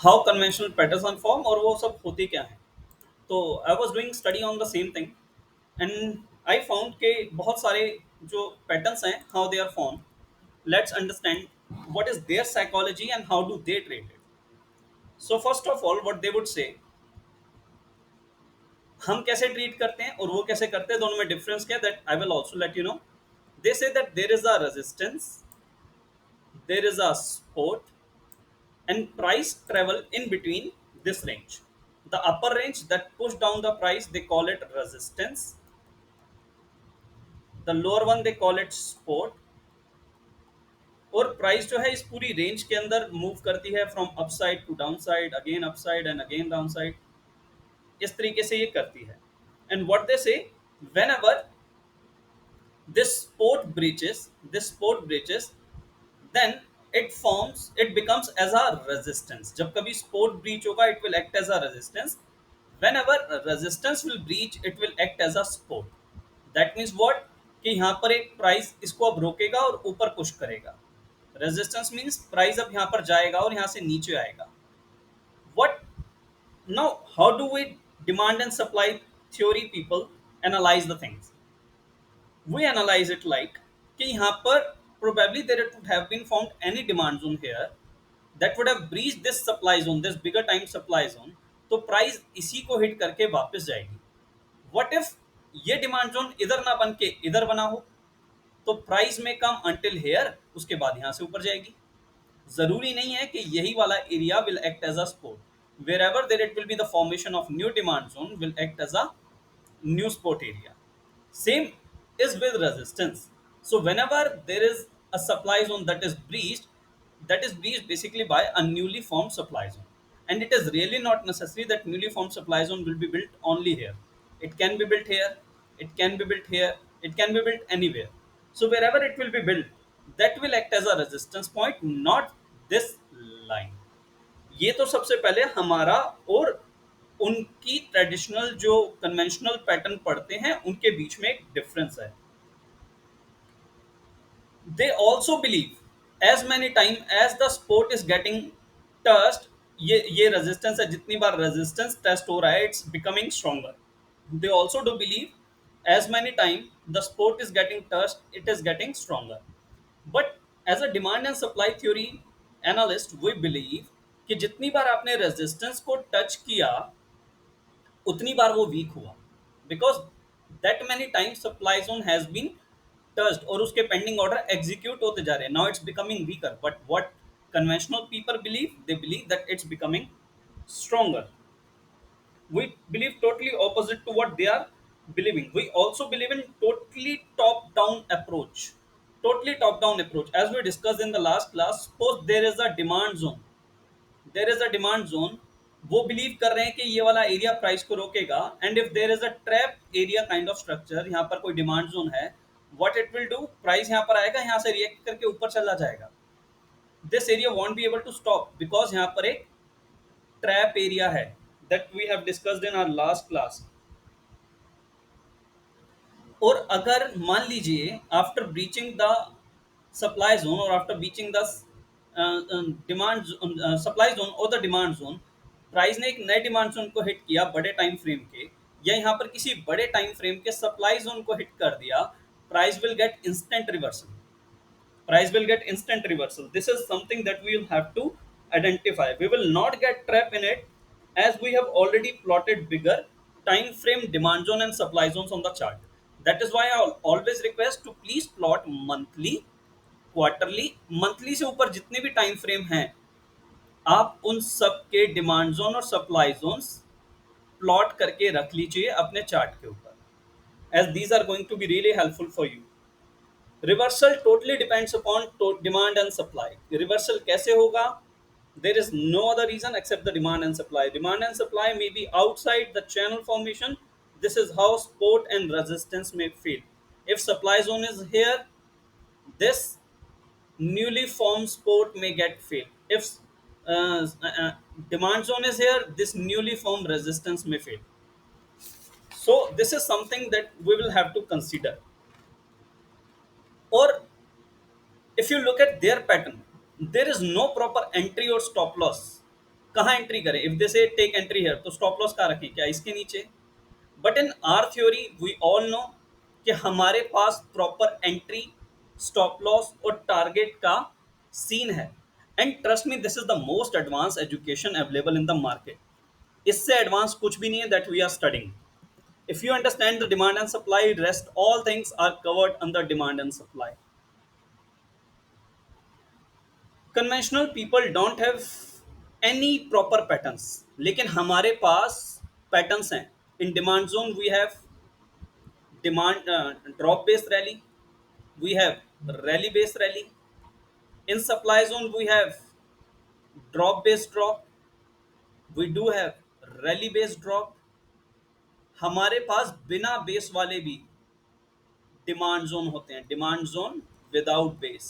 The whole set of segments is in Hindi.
हाउ कन्वेंशनल पैटर्न फॉर्म और वो सब होते क्या हैं। तो I was doing study on the same thing and I found के बहुत सारे जो पैटर्न्स हैं how they are form. Let's understand what is their psychology and how do they treat it. So first of all what they would say, हम कैसे ट्रीट करते हैं और वो कैसे करते हैं, दोनों में डिफरेंस क्या है, that I will also let you know. They say that there is a resistance, there is a support, and price travel in between this range. The upper range that push down the price they call it resistance. The lower one they call it support. और प्राइस जो है इस पूरी रेंज के अंदर मूव करती है from upside to downside, again upside and again downside. इस तरीके से ये करती है. एंड व्हाट दे से, when ever this sport breaches, then it becomes as a resistance. जब कभी sport breach होगा it will act as a resistance. Whenever resistance will breach it will act as a support. That means what, कि यहाँ पर एक प्राइस इसको अब रोकेगा और ऊपर पुश करेगा. रेजिस्टेंस मीन्स प्राइस अब यहाँ पर जाएगा और यहाँ से नीचे आएगा. What now, how do we demand and supply theory people analyze the things? We analyze it like कि यहाँ पर probably there would have been found any demand zone here that would have breached this supply zone, this bigger time supply zone. तो प्राइस इसी को हिट करके वापस जाएगी. What if ये डिमांड जोन इधर ना बन के इधर बना हो, तो प्राइस में कम अंटिल हेयर, उसके बाद यहाँ से ऊपर जाएगी. जरूरी नहीं है कि यही वाला area will act as a support. wherever there it will be the formation of new demand zone will act as a new spot area. Same is with resistance. So whenever there is a supply zone that is breached basically by a newly formed supply zone. And it is really not necessary that newly formed supply zone will be built only here. It can be built here, it can be built here, it can be built anywhere. So wherever it will be built, that will act as a resistance point, not this line. ये तो सबसे पहले हमारा और उनकी ट्रेडिशनल जो कन्वेंशनल पैटर्न पढ़ते हैं उनके बीच में एक डिफरेंस है. They also believe as many time as the sport is getting tested, ये रेजिस्टेंस है, जितनी बार रेजिस्टेंस टेस्ट हो रहा है it's becoming stronger. They also do believe as many time the sport is getting tested it is getting stronger. But as a demand and supply theory analyst we believe कि जितनी बार आपने रेजिस्टेंस को टच किया उतनी बार वो वीक हुआ, because that many time supply zone has been touched और उसके पेंडिंग ऑर्डर एग्जीक्यूट होते जा रहे हैं. Now it's becoming weaker, but what conventional people believe, they believe that it's becoming stronger. We believe totally opposite to what they are believing. We also believe in totally top down approach. Totally top down approach. As we discussed in the last class, suppose there is a demand zone. There is a demand zone. वो बिलीव कर रहे हैं कि ये वाला एरिया प्राइस को रोकेगा. And if there is a trap area kind of structure, यहाँ पर कोई डिमांड जोन है, what it will do, price यहाँ पर आएगा, यहाँ से रिएक्ट करके ऊपर चला जाएगा. This area won't be able to stop because यहाँ पर एक ट्रैप एरिया है that we have discussed in our last class. और अगर मान लीजिए after breaching the supply zone और after breaching the demand supply zone और द डिमांड जोन, प्राइस ने एक नए डिमांड जोन को हिट किया बड़े टाइम फ्रेम के, या यहाँ पर किसी बड़े टाइम फ्रेम के सप्लाई जोन को हिट कर दिया, price will get instant reversal. Price will get instant reversal. This is something that we will have to identify. We will not get trapped in it, as we have already plotted bigger time frame demand zone and supply zones on the chart. That is why I always request to please plot monthly, quarterly. Monthly से ऊपर जितने भी टाइम फ्रेम हैं आप उन सब के डिमांड जोन और सप्लाई जोन्स प्लॉट करके रख लीजिए अपने चार्ट के ऊपर, as these are going to be really helpful for you. Reversal totally depends upon demand and supply. Reversal कैसे होगा? There is no other reason except the demand and supply. Demand and supply may be outside the channel formation. This is how support and resistance may feel. If supply zone is here, this newly formed support may get failed. If demand zone is here, this newly formed resistance may fail. So this is something that we will have to consider. Or if you look at their pattern, there is no proper entry or stop loss कहाँ एंट्री करें? If they say take entry here, तो स्टॉप लॉस कहाँ रखें? क्या इसके नीचे? But in our theory we all know कि हमारे पास प्रॉपर एंट्री, स्टॉप लॉस और टारगेट का सीन है। And trust me, this is the most advance education available in the market. इससे एडवांस कुछ भी नहीं है that we are studying. If you understand the demand and supply, rest all things are covered under demand and supply. Conventional people don't have any proper patterns, लेकिन हमारे पास patterns हैं। In demand zone we have demand drop based rally, we have rally based rally. In supply zone we have drop based drop, we do have rally based drop। हमारे पास बिना बेस वाले भी डिमांड जोन होते हैं, डिमांड जोन विदाउट बेस।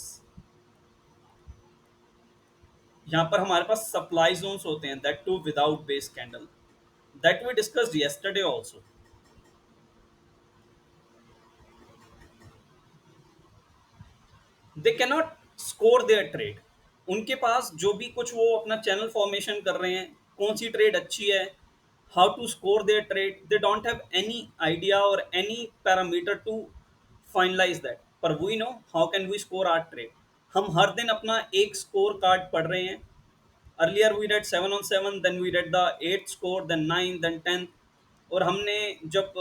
यहाँ पर हमारे पास सप्लाई जोन्स होते हैं, that too without base candle, that we discussed yesterday also. They can not score their trade. उनके पास जो भी कुछ वो अपना चैनल फॉर्मेशन कर रहे हैं, कौन सी ट्रेड अच्छी है, how to score their trade, they don't have any idea और any parameter to finalise that. पर we know how can we score our trade. हम हर दिन अपना एक स्कोर कार्ड पढ़ रहे हैं। Earlier we read 7 on 7, then we read the 8th score, then 9, then 10th। और हमने जब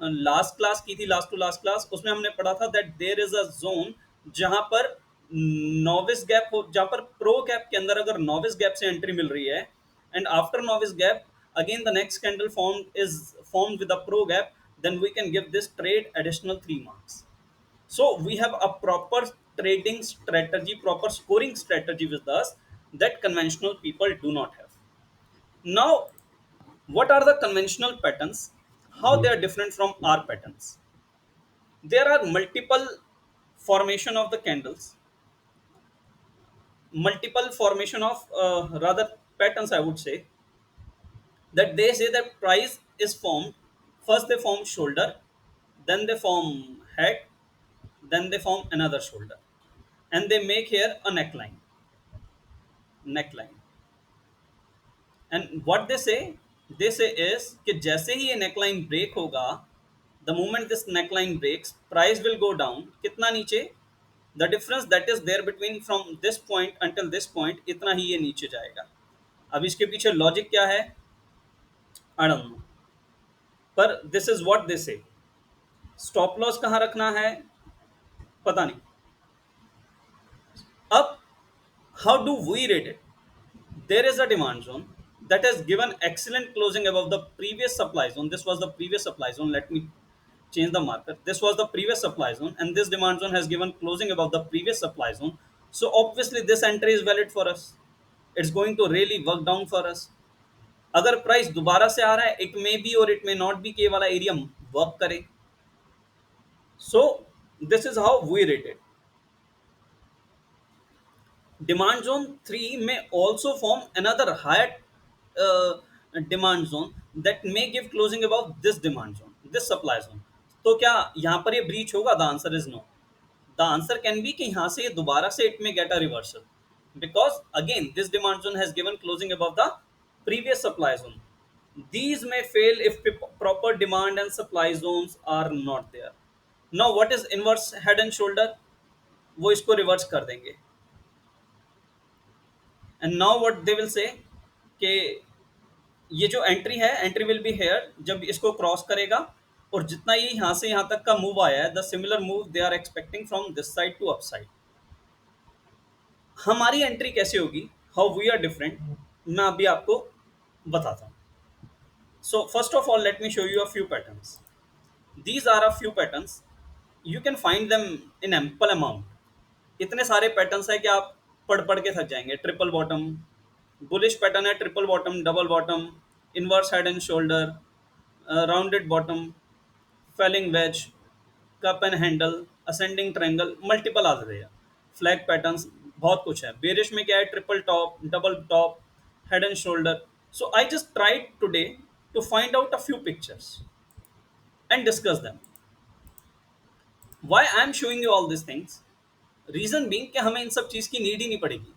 लास्ट क्लास की थी, लास्ट टू लास्ट क्लास, उसमें हमने पढ़ा था that there is a zone जहां पर नॉविस गैप हो, जहां पर प्रो गैप के अंदर अगर नॉविस गैप से एंट्री मिल रही है, and after novice gap again the next candle form with a pro gap, then we can give this trade additional 3 marks. So we have a proper trading strategy, proper scoring strategy with us that conventional people do not have. Now, what are the conventional patterns? How they are different from our patterns? There are multiple formation of the candles, multiple formation of rather patterns, I would say, that they say that price is formed. First they form shoulder, then they form head, then they form another shoulder, and they make here a neckline। And what they say is कि जैसे ही ये नेकलाइन ब्रेक होगा, the moment this neckline breaks, price will go down. कितना नीचे? The difference that is there between from this point until this point, इतना ही ये नीचे जाएगा। अब इसके पीछे लॉजिक क्या है, आई डोंट नो, पर दिस इज व्हाट दे से। स्टॉप लॉस कहाँ रखना है पता नहीं। अब how do we rate it? There is a demand zone that has given excellent closing above the previous supply zone. This was the previous supply zone. Let me change the marker. This was the previous supply zone, and this demand zone has given closing above the previous supply zone. So obviously this entry is valid for us. It's going to really work down for us. अगर प्राइस दोबारा से आ रहा है, इट मे बी और इट मे नॉट बी, के वाला एरिया वर्क करे। So this is how we rate it. Demand zone 3 may also form another higher demand zone that may give closing above this demand zone, this supply zone। तो क्या यहाँ पर ये ब्रीच होगा? The answer is no. The answer can be कि यहाँ से ये दोबारा से it may get a reversal, because again this demand zone has given closing above the previous supply zone. These may fail if proper demand and supply zones are not there. Now what is inverse head and shoulder? वो इसको रिवर्स कर देंगे। And now what they will say कि ये जो एंट्री है, एंट्री विल बी हेयर जब इसको क्रॉस करेगा, और जितना ये यहाँ से यहाँ तक का मूव आया है, the similar move they are expecting from this side to upside. हमारी एंट्री कैसे होगी, हाउ वी आर डिफरेंट, मैं अभी आपको बताता हूँ। So first of all let me show you a few patterns. These are a few patterns, you can find them in ample amount. इतने सारे पैटर्न्स है कि आप पढ़ पढ़ के थक जाएंगे। ट्रिपल बॉटम बुलिश पैटर्न है, triple bottom, double bottom, inverse head and shoulder, rounded bottom, falling wedge, cup and handle, ascending triangle, multiple आ रहे हैं फ्लैग पैटर्न्स, बहुत कुछ है। बेरिश में क्या है, triple top, double top, head and shoulder. So I just tried today to find out a few pictures and discuss them. Why I am showing you all this things? Reason being कि हमें इन सब चीज़ की नीड ही नहीं पड़ेगी।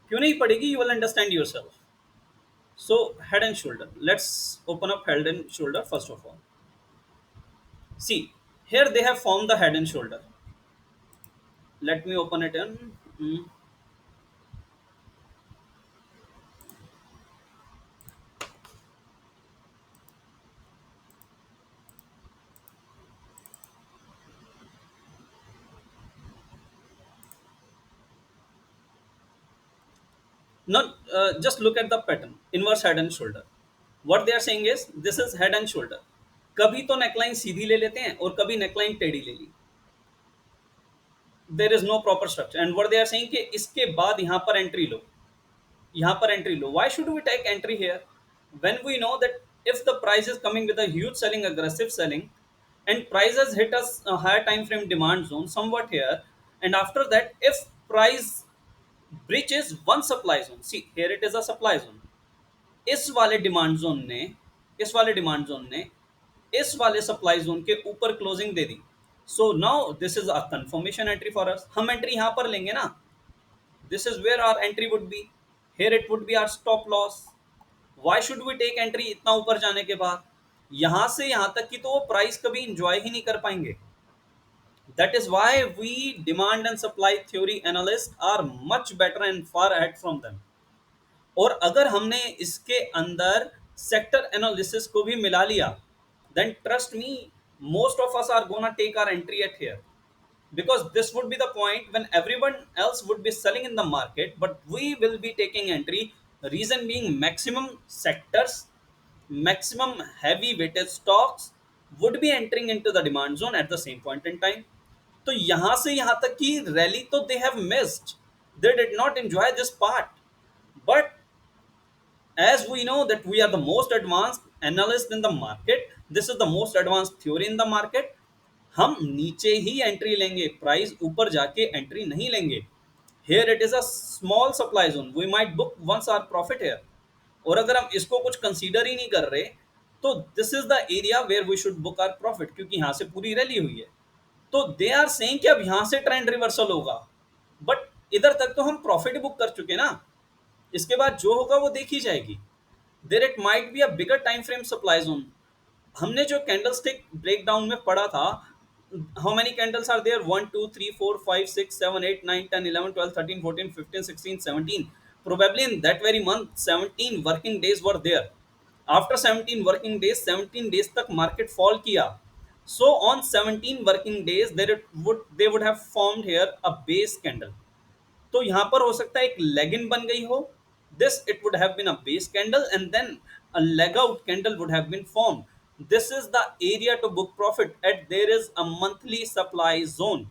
क्यों नहीं पड़ेगी? You will understand yourself. So head and shoulder. Let's open up head and shoulder first of all. See, here they have formed the head and shoulder. Let me open it in. Mm. Not just look at the pattern. Inverse head and shoulder. What they are saying is this is head and shoulder. कभी तो नेकलाइन सीधी ले लेते हैं और कभी नेकलाइन टेढ़ी ले ली. There is no proper structure and what they are saying कि इसके बाद यहाँ पर एंट्री लो, यहाँ पर एंट्री लो. Why should we take entry here when we know that if the price is coming with a huge selling, aggressive selling, and prices hit us a higher time frame demand zone somewhat here, and after that if price breaches one supply zone, see here it is a supply zone, इस वाले डिमांड जोन ने इस वाले डिमांड जोन ने इस वाले सप्लाई जोन के ऊपर क्लोजिंग दे दी. So now this is a confirmation entry for us. हम एंट्री यहां पर लेंगे ना. This is where our entry would be. Here it would be our stop loss. Why should we take entry इतना ऊपर जाने के बाद? यहां से यहां तक की तो वो प्राइस कभी इंजॉय ही नहीं कर पाएंगे. That is why we demand and supply theory analyst are much better and far ahead from them. और अगर हमने इसके अंदर सेक्टर एनालिसिस को भी मिला लिया, then trust me, most of us are gonna take our entry at here, because this would be the point when everyone else would be selling in the market, but we will be taking entry. Reason being, maximum sectors, maximum heavy weighted stocks would be entering into the demand zone at the same point in time. तो यहां से यहां तक की रैली तो they have missed. They did not enjoy this part. But as we know that we are the most advanced analyst in the market, this is the most advanced theory in the market, हम नीचे ही एंट्री लेंगे, प्राइस ऊपर जाके एंट्री नहीं लेंगे. here it is a small supply zone, we might book once our profit here. और अगर हम इसको कुछ कंसीडर ही नहीं कर रहे, तो this is the area where we should book our profit, क्योंकि यहाँ से पूरी रैली हुई है. तो दे आर सेइंग कि अब यहाँ से ट्रेंड रिवर्सल होगा, बट इधर तक तो हम प्रॉफिट बुक कर चुके ना. इसके बाद जो होगा वो देखी जाएगी. There it might be a bigger time frame supply zone. हमने जो कैंडलस्टिक ब्रेकडाउन में पढ़ा था, how many candles are there? 1 2 3 4 5 6 7 8 9 10 11 12 13 14 15 16 17. Probably in that very month 17 working days were there. After 17 working days, 17 days तक मार्केट फॉल किया. So on 17 working days they would have formed here a base candle. तो यहाँ पर हो सकता है एक लेगिन बन गई हो. This it would have been a base candle and then a leg out candle would have been formed. This is the area to book profit at there is a monthly supply zone.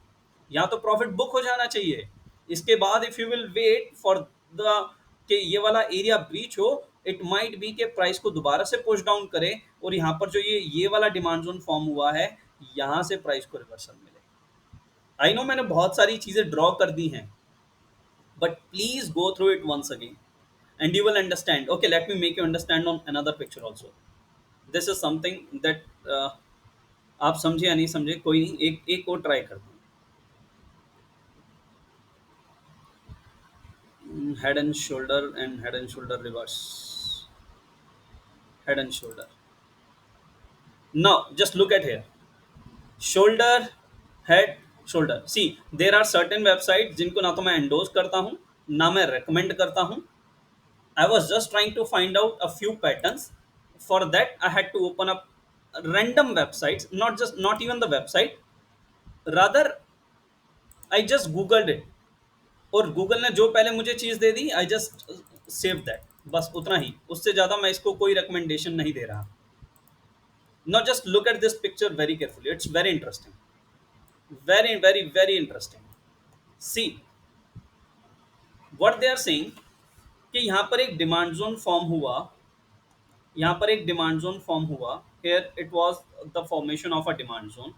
यहाँ तो प्रॉफिट बुक हो जाना चाहिए. इसके बाद if you will wait for the कि ये वाला एरिया ब्रीच हो, इट माइट बी के प्राइस को दोबारा से पुश डाउन करे और यहाँ पर जो ये वाला डिमांड जोन फॉर्म हुआ है, यहाँ से प्राइस को रिवर्सल मिले. आई नो मैंने बहुत सारी चीजें ड्रॉ कर दी हैं, but please go through it once again and you will understand. Okay, let me make you understand on another picture also. This is something that आप समझे या नहीं समझे कोई नहीं, एक एक और ट्राई करते हैं. Head and shoulder and head and shoulder reverse. Head and shoulder. Now just look at here. Shoulder, head, shoulder. See there are certain website जिनको ना तो मैं एंडोज करता हूँ ना मैं रेकमेंड करता हूँ. I was just trying to find out a few patterns. For that, I had to open up random websites, not even the website. Rather, I just googled it. और गूगल ने जो पहले मुझे चीज़ दे दी, आई जस्ट सेव दैट. बस उतना ही, उससे ज़्यादा मैं इसको कोई रिकमेंडेशन नहीं दे रहा. Now just look at this picture very carefully. It's very interesting. Very, very, very interesting. See, what they are saying कि यहाँ पर एक डिमांड जोन फॉर्म हुआ. यहाँ पर एक डिमांड जोन फॉर्म हुआ. Here it was the formation of a demand zone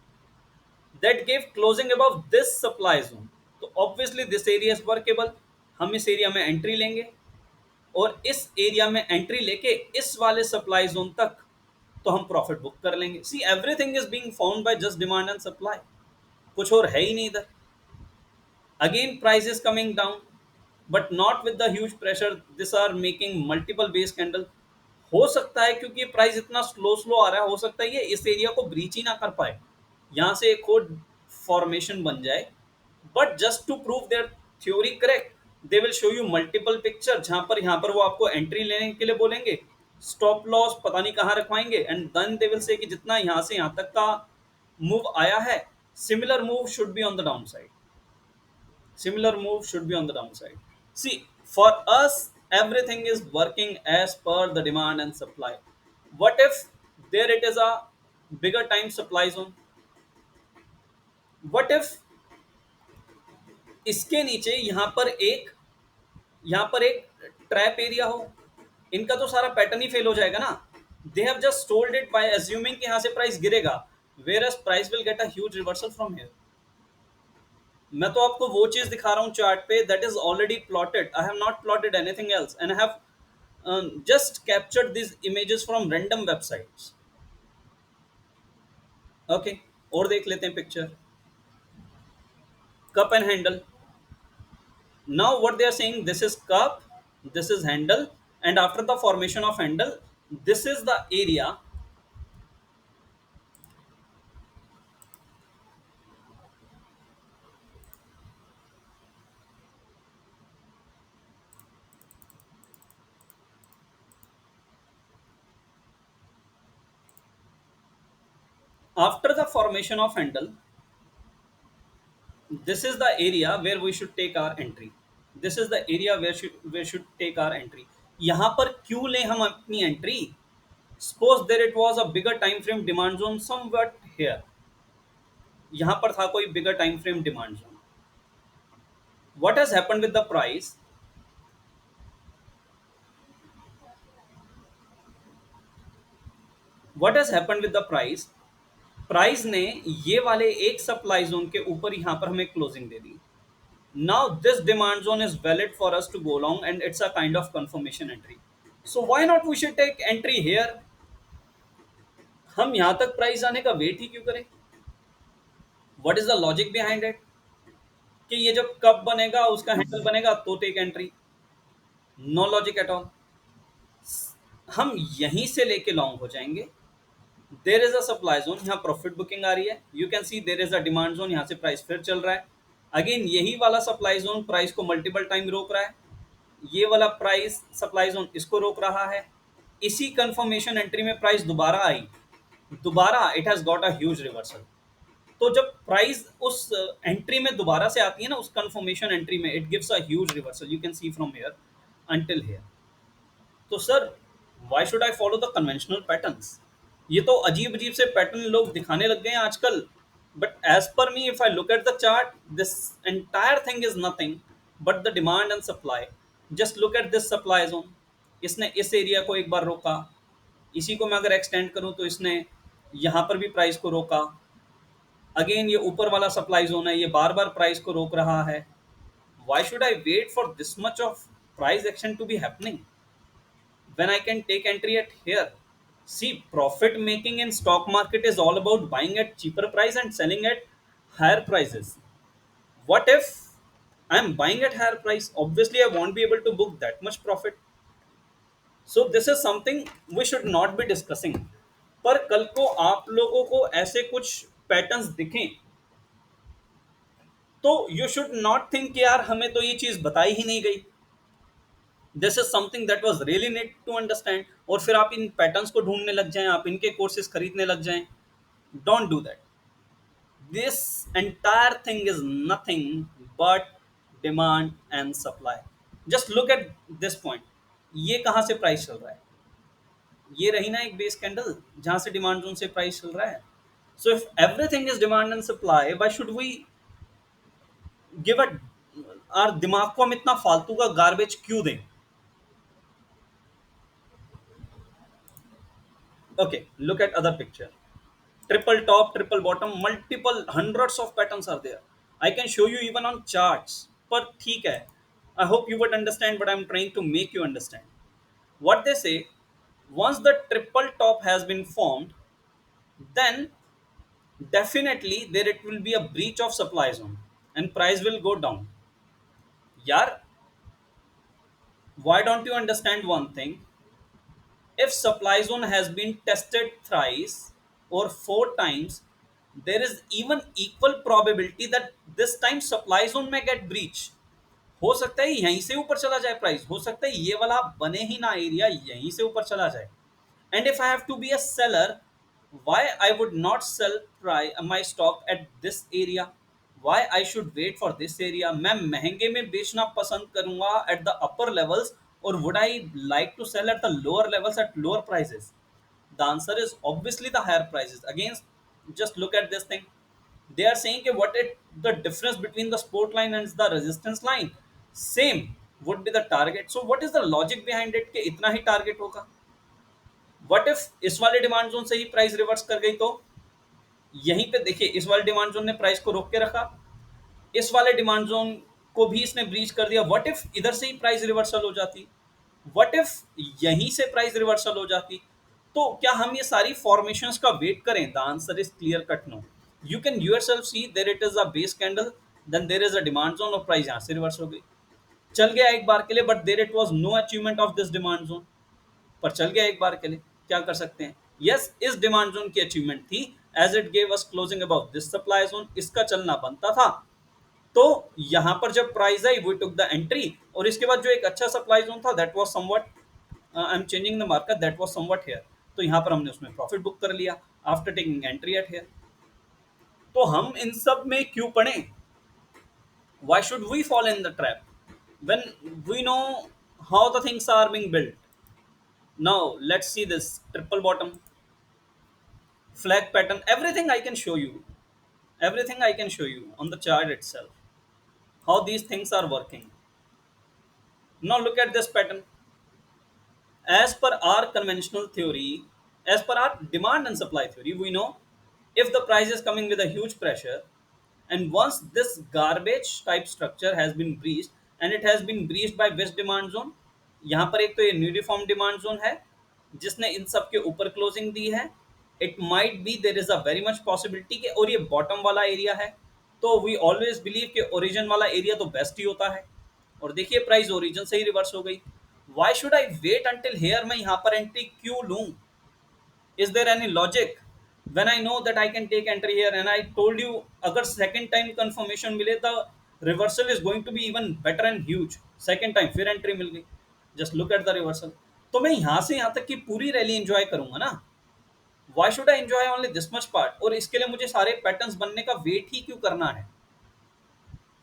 that gave closing above this supply zone. तो obviously this area is workable. हम इस एरिया में एंट्री लेंगे और इस एरिया में एंट्री लेके इस वाले सप्लाई जोन तक तो हम प्रॉफिट बुक कर लेंगे. See everything is being found by just demand and supply. कुछ और है ही नहीं इधर. Again price is coming down. But not with the huge pressure this are making multiple base candle. हो सकता है क्योंकि प्राइस इतना स्लो स्लो आ रहा है, हो सकता है ये इस एरिया को ब्रीच ही ना कर पाए, यहाँ से एक और फॉर्मेशन बन जाए. But just to prove their theory correct, they will show you multiple picture, जहां पर यहाँ पर वो आपको एंट्री लेने के लिए बोलेंगे, स्टॉप लॉस पता नहीं कहाँ रखवाएंगे, and then they will say कि जितना यहाँ से यहाँ तक का मूव आया है, similar move should be on the downside. Similar move should be on the downside. See, for us, everything is working as per the demand and supply. What if there it is a bigger time supply zone? What if इसके नीचे यहाँ पर एक ट्रैप एरिया हो, इनका तो सारा पैटर्न ही फेल हो जाएगा ना. They have just told it by assuming कि यहाँ से प्राइस गिरेगा, whereas price will get a huge reversal from here. मैं तो आपको वो चीज दिखा रहा हूँ चार्ट पे, that is already plotted. I have not plotted anything else and I have just captured this images from random websites. Okay, और देख लेते हैं picture. Cup and handle. Now what they are saying, this is cup, this is handle, and after the formation of handle, this is the area. After the formation of handle, this is the area where we should take our entry. This is the area where should take our entry. यहाँ पर क्यों लें हम अपनी entry? Suppose there it was a bigger time frame demand zone somewhat here. यहाँ पर था कोई bigger time frame demand zone. What has happened with the price? What has happened with the price? Price ने ये वाले एक सप्लाई जोन के ऊपर यहाँ पर हमें क्लोजिंग दे दी. Now this demand zone is valid for us to go long and it's a kind of confirmation entry. So why not we should take entry here? हम यहाँ तक प्राइस आने का वेट ही क्यों करें? What is the logic behind it? कि ये जब कब बनेगा उसका हैंडल बनेगा तो take entry. No logic at all. हम यहीं से लेके लॉन्ग हो जाएंगे. There is a supply zone, यहाँ प्रॉफिट बुकिंग आ रही है. You can see there is a demand zone, यहाँ से प्राइस फिर चल रहा है. अगेन यही वाला सप्लाई जोन प्राइस को मल्टीपल टाइम रोक रहा है. ये वाला प्राइस सप्लाई जोन इसको रोक रहा है. इसी कंफर्मेशन एंट्री में प्राइस दोबारा आई, दोबारा it has got a huge reversal. तो जब प्राइस उस एंट्री में दोबारा से आती है ना, उस कंफर्मेशन एंट्री में, it gives a huge reversal. You can see from here until here. तो sir, why should I follow the conventional patterns? ये तो अजीब अजीब से पैटर्न लोग दिखाने लग गए हैं आजकल. But as per me, if I look at the chart, this entire thing is nothing but the demand and supply. Just look at this supply zone. इसने इस एरिया को एक बार रोका, इसी को मैं अगर एक्सटेंड करूं तो इसने यहाँ पर भी प्राइस को रोका. अगेन ये ऊपर वाला सप्लाई जोन है, ये बार बार प्राइस को रोक रहा है. Why should I wait for this much of price action to be happening when I can take entry at here? See, profit making in stock market is all about buying at cheaper price and selling at higher prices. What if I'm buying at higher price? Obviously, I won't be able to book that much profit. So this is something we should not be discussing. पर कल को आप लोगों को ऐसे कुछ पैटर्न्स दिखें तो यू शुड नॉट थिंक यार हमें तो ये चीज बताई ही नहीं गई. This is something that was really need to understand. और फिर आप इन पैटर्न्स को ढूंढने लग जाएं, आप इनके कोर्सेज खरीदने लग जाएं. Don't do that. This entire thing is nothing but demand and supply. Just look at this point. ये कहाँ से प्राइस चल रहा है? ये रही ना एक बेस कैंडल जहां से डिमांड जोन से प्राइस चल रहा है. So if everything is demand and supply, why should we give a, और दिमाग को हम इतना फालतू का गार्बेज क्यों दें? Okay, look at other picture. Triple top, triple bottom, multiple hundreds of patterns are there. I can show you even on charts. पर ठीक है. I hope you would understand what I'm trying to make you understand. What they say, once the triple top has been formed, then definitely there it will be a breach of supply zone and price will go down. यार, Why don't you understand one thing? If supply zone has been tested thrice or four times, there is even equal probability that this time supply zone may get breach. हो सकता है यहीं से ऊपर चला जाए प्राइस, हो सकता है ये वाला बने ही ना एरिया यहीं से ऊपर चला जाए. And if I have to be a seller, why I would not sell my stock at this area? Why I should wait for this area? मैं महंगे में बेचना पसंद करूंगा at the upper levels, or would I like to sell at the lower levels at lower prices? The answer is obviously the higher prices. Again, just look at this thing. They are saying कि the difference between the support line and the resistance line same would be the target. So what is the logic behind it कि इतना ही target होगा? What if इस वाले डिमांड जोन से ही प्राइस रिवर्स कर गई तो? यहीं पे देखिए इस वाले डिमांड जोन ने प्राइस को रोक के रखा, इस वाले डिमांड जोन को भी इसने ब्रीच कर दिया. व्हाट इफ इधर से ही प्राइस रिवर्सल हो जाती? व्हाट इफ यहीं से प्राइस रिवर्सल हो जाती? तो क्या हम ये सारी फॉर्मेशंस का वेट करें? The answer is clear cut no. You can yourself see there it is a base candle, then there is a demand zone और प्राइस यहां से रिवर्स हो गई. चल गया एक बार के लिए, but there it was no achievement of this demand zone. पर चल गया एक बार के लिए, क्या कर सकते हैं? यस, इस डिमांड जोन की अचीवमेंट थी, as it gave us closing about this supply zone, इसका चलना बनता था. तो यहां पर जब प्राइस आई वी टुक द एंट्री, और इसके बाद जो एक अच्छा सप्लाई जोन था that was somewhat, I am changing the market, that was somewhat here. तो यहां पर हमने उसमें प्रॉफिट बुक कर लिया after taking entry at here. तो हम इन सब में क्यों पड़े? Why should we fall in the trap when we know how the things are being built? Now let's see this triple bottom, flag pattern. Everything I can show you. Everything I can show you on the chart itself. How these things are working. Now look at this pattern. As per our conventional theory, as per our demand and supply theory, we know if the price is coming with a huge pressure, and once this garbage type structure has been breached, and it has been breached by which demand zone? यहाँ पर एक तो ये यूनिफॉर्म डिमांड जोन है जिसने इन सब के ऊपर क्लोजिंग दी है. It might be there is a very much possibility कि, और ये बॉटम वाला एरिया है, तो वी ऑलवेज बिलीव कि ओरिजिन वाला एरिया तो बेस्ट ही होता है. और देखिए प्राइस ओरिजिन से ही रिवर्स हो गई. Why should I wait until here? मैं यहाँ पर एंट्री क्यों लूँ? Is there any logic when I know that I can take entry here? And I told you अगर second time confirmation मिले तो reversal is going to be even better and huge. Second time फिर entry मिल गई. Just look at the reversal. तो मैं यहाँ से यहाँ तक की पूरी रैली enjoy करूंगा ना. Why should I enjoy only this much part? और इसके लिए मुझे सारे patterns बनने का wait ही क्यों करना है?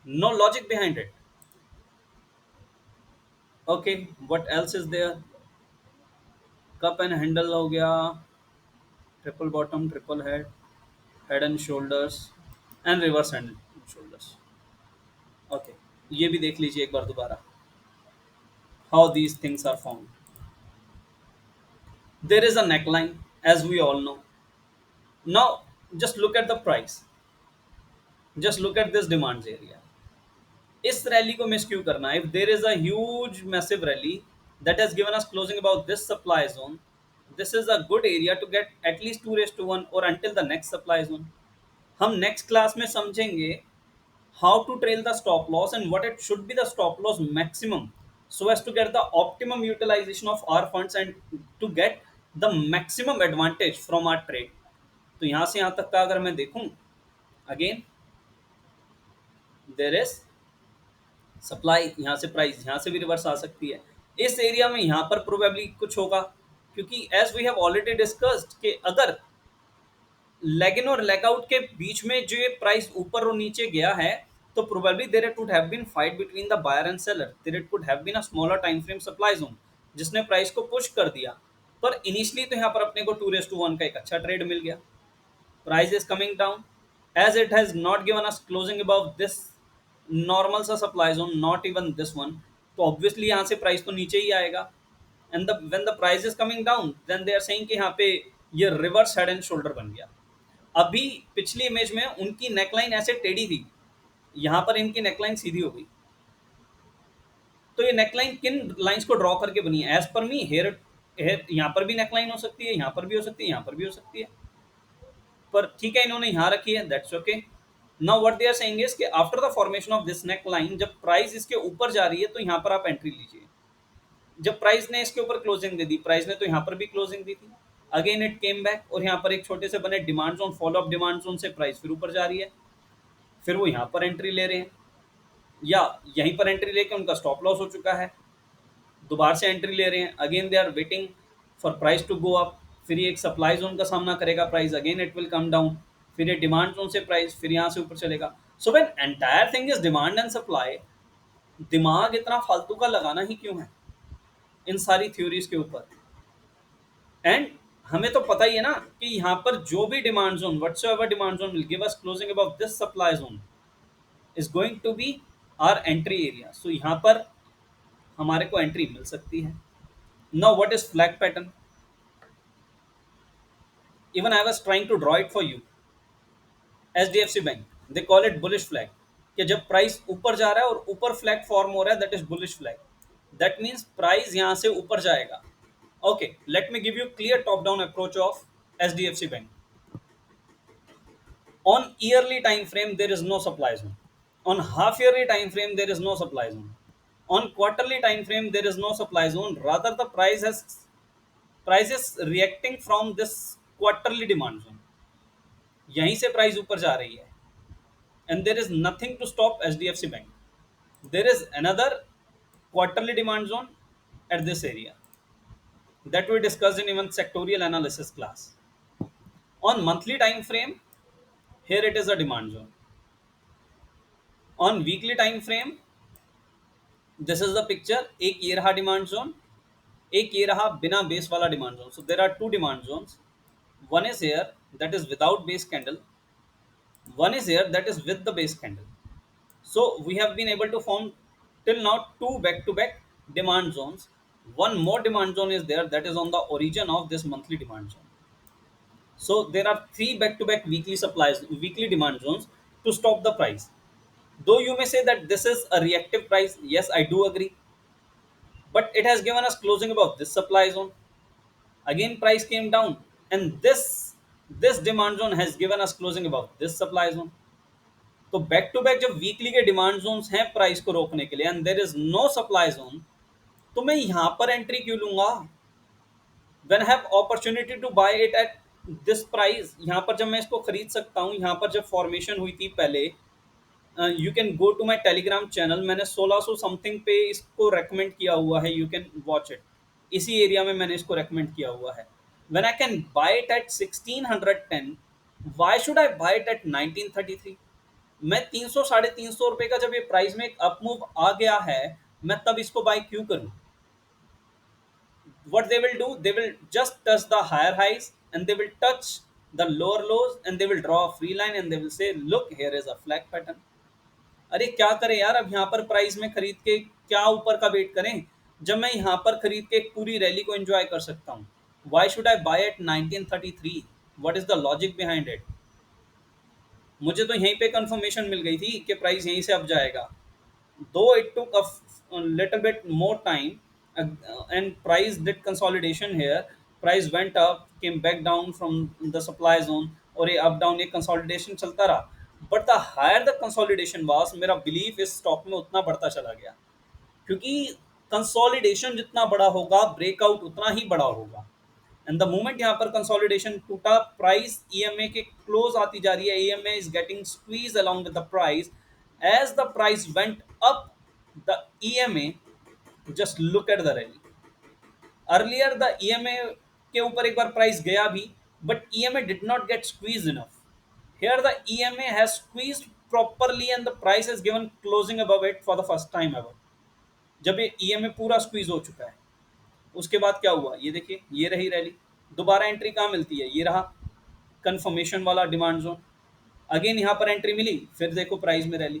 No logic behind it. Okay, what else is there? Cup and handle हो गया, triple bottom, triple head and shoulders, and reverse head and shoulders. Okay, ये भी देख लीजिए एक बार दोबारा. How these things are formed. There is a neckline, as we all know. Now, just look at the price. Just look at this demands area. इस रैली को मिस क्यों करना? If there is a huge massive rally that has given us closing about this supply zone, this is a good area to get at least 2:1 or until the next supply zone. हम next class में समझेंगे how to trail the stop loss and what it should be the stop loss maximum, so as to get the optimum utilization of our funds and to get the maximum advantage from our trade. तो यहाँ से यहाँ तक का अगर मैं देखूं, again there is सप्लाई, यहाँ से प्राइस यहाँ से भी रिवर्स आ सकती है. इस एरिया में यहाँ पर प्रोबेबली कुछ होगा, क्योंकि as we have already discussed कि अगर लेग इन और लेग आउट के बीच में जो ये प्राइस ऊपर और नीचे गया है, तो probably there could have been fight between the buyer and seller. There could have been a smaller time frame supply zone जिसने प्राइस को पुश कर दिया. पर इनिशियली तो यहाँ पर अपने को 2:1 का एक अच्छा ट्रेड मिल गया. Price is coming down, as it has not given us closing above this normal सा supply zone, not even this one. तो obviously यहाँ से price तो नीचे ही आएगा. And when the price is coming down, then they are saying कि यहाँ पे ये reverse head and shoulder बन गया. अभी पिछली इमेज में उनकी नेकलाइन ऐसे टेढ़ी थी, यहाँ पर इनकी नेकलाइन सीधी हो गई. तो ये नेकलाइन किन लाइंस को ड्रॉ करके बनी है? एज पर मी हेयर यहाँ पर भी नेकलाइन हो सकती है, यहाँ पर भी हो सकती है, यहाँ पर भी हो सकती है, पर ठीक है इन्होंने यहाँ रखी है, that's okay. Now what they are saying is कि after the formation of this neck line, जब प्राइस इसके ऊपर जा रही है तो यहाँ पर आप एंट्री लीजिए. जब प्राइस ने इसके ऊपर क्लोजिंग दे दी, प्राइस ने तो यहाँ पर भी क्लोजिंग दी थी, अगेन इट केम बैक और यहाँ पर एक छोटे से बने demand zone, follow up demand zone से प्राइस फिर ऊपर जा रही है, फिर वो यहाँ पर एंट्री ले रहे हैं, या यहीं पर एंट्री लेके उनका स्टॉप लॉस हो चुका है, दोबारा से एंट्री ले रहे हैं, again they are waiting for price to go up, फिर ये एक सप्लाई जोन का सामना करेगा price, again it will come down, फिर ये डिमांड जोन से प्राइस फिर यहाँ से ऊपर चलेगा। So when entire thing is demand and supply, दिमाग इतना फालतू का लगाना ही क्यों है इन सारी थ्योरीज के ऊपर। एंड हमें तो पता ही है ना कि यहाँ पर जो भी demand zone, whatsoever demand zone will give us closing above this supply zone is going to be our entry area. So यहाँ पर हमारे को एंट्री मिल सकती है। Now what is flag pattern, even I was trying to draw it for you. HDFC bank they call it bullish flag, कि जब प्राइस ऊपर जा रहा है और ऊपर फ्लैग फॉर्म हो रहा है, that is bullish flag, that means price यहाँ से ऊपर जाएगा। Okay, let me give you clear top down approach of HDFC bank. On yearly time frame, there is no supply zone. On half yearly time frame, there is no supply zone. On quarterly time frame, there is no supply zone. Rather, the price is reacting from this quarterly demand zone. यहीं से प्राइस ऊपर जा रही है, and there is nothing to stop HDFC Bank. There is another quarterly demand zone at this area that we discussed in even sectorial analysis class. On monthly time frame, here it is a demand zone. On weekly time frame, this is the picture, एक ये रहा डिमांड जोन, एक ये रहा बिना बेस वाला demand zone. So there are two demand zones, one is here that is without base candle, one is here that is with the base candle. So we have been able to form till now two back to back demand zones. One more demand zone is there that is on the origin of this monthly demand zone. So there are three back to back weekly supplies, weekly demand zones to stop the price. Though you may say that this is a reactive price, yes, I do agree, but it has given us closing above this supply zone, again price came down, and this demand zone has given us closing above this supply zone. तो बैक टू बैक जब वीकली के डिमांड जोन्स हैं प्राइस को रोकने के लिए, and there is no supply zone, तो मैं यहां पर एंट्री क्यों लूंगा when I have opportunity to buy it at this price. यहां पर जब मैं इसको खरीद सकता हूं, यहां पर जब फॉर्मेशन हुई थी पहले, you can go to my Telegram channel, मैंने 1600 समथिंग पे इसको रेकमेंड किया हुआ है, यू कैन वॉच इट, इसी एरिया में मैंने इसको रेकमेंड किया हुआ है। When I can buy it at 1610, why should I buy it at 1933? मैं 300 साढ़े 300 रुपए का जब ये प्राइस में एक अप मूव आ गया है, मैं तब इसको बाय क्यों करूं? What they will do, they will just touch the higher highs and they will touch the lower lows and they will draw a free line and they will say look, here is a flag pattern. अरे क्या करें यार, अब यहाँ पर प्राइस में खरीद के क्या ऊपर का वेट करें, जब मैं यहाँ पर खरीद के एक पूरी रैली को एंजॉय कर सकता हूँ। Why should I buy at 1933? What is the logic behind it? मुझे तो यहीं पे कंफर्मेशन मिल गई थी कि प्राइस यहीं से अब जाएगा, though it took a little bit more time, and price did consolidation here, price went up, came back down from the supply zone, और ये अप डाउन, ये कंसोलिडेशन चलता रहा, but the higher the consolidation was, मेरा बिलीफ इस स्टॉक में उतना बढ़ता चला गया, क्योंकि कंसोलिडेशन जितना बड़ा होगा, ब्रेकआउट उतना ही बड़ा होगा। एंड द मोमेंट यहाँ पर कंसोलिडेशन टूटा, प्राइस ईएमए के क्लोज आती जा रही है, EMA is getting squeeze along with the price, as the price went up the EMA, just look at the rally. Earlier the EMA के ऊपर एक बार प्राइस गया भी, but EMA did not get squeeze enough. Here the EMA has squeezed properly and the price is given closing above it for the first time ever. जब ये ईएमए पूरा स्क्वीज हो चुका है, उसके बाद क्या हुआ, ये देखिए, ये रही रैली, दोबारा एंट्री कहाँ मिलती है, ये रहा कंफर्मेशन वाला डिमांड जोन, अगेन यहाँ पर एंट्री मिली, फिर देखो प्राइस में रैली।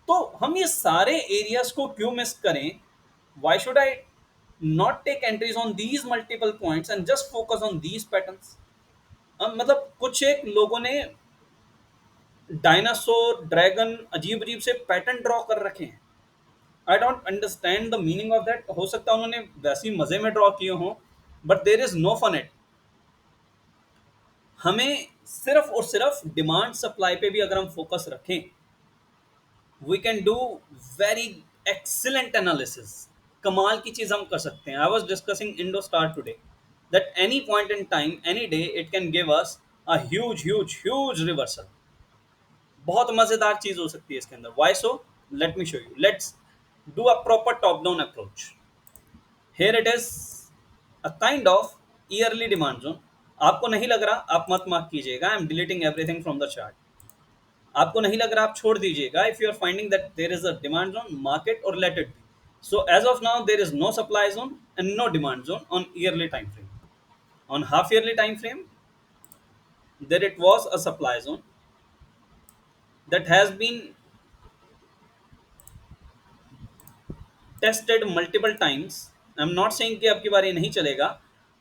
तो हम ये सारे एरियाज को क्यों मिस करें? Why should I not take entries on these multiple points and just focus on these patterns? मतलब कुछ एक लोगों ने डायनासोर, ड्रैगन, अजीब अजीब से पैटर्न ड्रॉ कर रखे हैं। I don't understand the meaning of that. हो सकता है उन्होंने वैसी मजे में ड्रॉ किए हों, but there is no fun it. हमें सिर्फ और सिर्फ डिमांड सप्लाई पे भी अगर हम फोकस रखें, we can do very excellent analysis. कमाल की चीज हम कर सकते हैं. I was discussing Indo Star today that any point in time any day it can give us a huge huge huge reversal. बहुत मजेदार चीज हो सकती है इसके अंदर. Why so? Let me show you. Let's do a proper top down approach. Here it is a kind of yearly demand zone. आपको नहीं लग रहा, आप मत मार्क कीजिएगा. I am deleting everything from the chart. आपको नहीं लग रहा, आप छोड़ दीजिएगा. If you are finding that there is a demand zone, market और let it be. So as of now, there is no supply zone and no demand zone on yearly time frame. On half yearly time frame, there it was a supply zone that has been tested multiple times. I'm not saying कि अब की बार ये नहीं चलेगा,